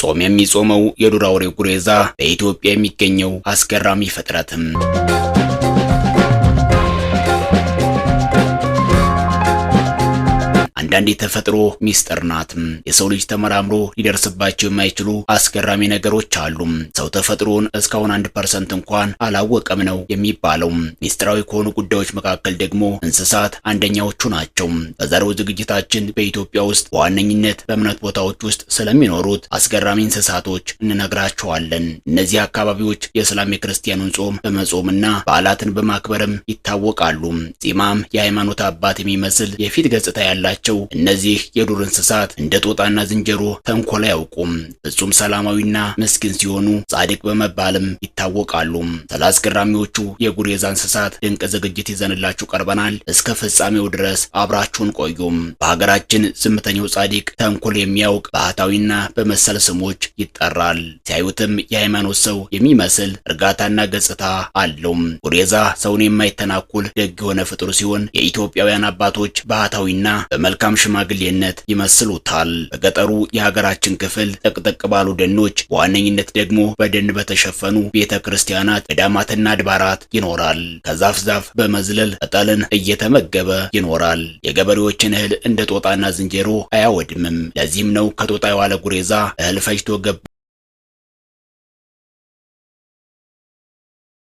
ጾም የሚጾመው የዱር አውሬ ጉሬዛ በኢትዮጵያ የሚገኘው አስገራሚ ፍጥረትም አንዳንድ የተፈጥሮ ሚስጥር ናት። የሰው ልጅ ተመራምሮ ሊደርስባቸው የማይችሉ አስገራሚ ነገሮች አሉ። ሰው ተፈጥሮን እስካሁን 1% እንኳን አላወቀም ነው የሚባለው። ሚስጥራዊ ከሆኑ ጉዳዮች መካከል ደግሞ እንስሳት አንደኛዎቹ ናቸው። በዛሬው ዝግጅታችን በኢትዮጵያ ውስጥ በዋነኝነት በእምነት ቦታዎች ውስጥ ስለሚኖሩት አስገራሚ እንስሳቶች እንነግራቸዋለን። እነዚህ አካባቢዎች የእስላም የክርስቲያኑን ጾም በመጾምና በዓላትን በማክበርም ይታወቃሉ። ጺማም የሃይማኖት አባት የሚመስል የፊት ገጽታ ያላቸው እነዚህ የዱር እንስሳት እንደ ጦጣና ዝንጀሮ ተንኮል አያውቁም። ፍጹም ሰላማዊና ምስኪን ሲሆኑ ጻድቅ በመባልም ይታወቃሉ። ስለ አስገራሚዎቹ የጉሬዛ እንስሳት ድንቅ ዝግጅት ይዘንላችሁ ቀርበናል። እስከ ፍጻሜው ድረስ አብራችሁን ቆዩም። በሀገራችን ዝምተኛው ጻድቅ ተንኮል የሚያውቅ ባህታዊና በመሰል ስሞች ይጠራል። ሲያዩትም የሃይማኖት ሰው የሚመስል እርጋታና ገጽታ አለው። ጉሬዛ ሰውን የማይተናኩል ደግ የሆነ ፍጡር ሲሆን የኢትዮጵያውያን አባቶች ባህታዊና በመልካም ሽማግሌነት ይመስሉታል። በገጠሩ የሀገራችን ክፍል ጥቅጥቅ ባሉ ደኖች በዋነኝነት ደግሞ በደን በተሸፈኑ ቤተክርስቲያናት፣ ገዳማትና አድባራት ይኖራል። ከዛፍ ዛፍ በመዝለል ቅጠልን እየተመገበ ይኖራል። የገበሬዎችን እህል እንደ ጦጣና ዝንጀሮ አያወድምም። ለዚህም ነው ከጦጣ የዋለ ጉሬዛ እህል ፈጅቶ ገብ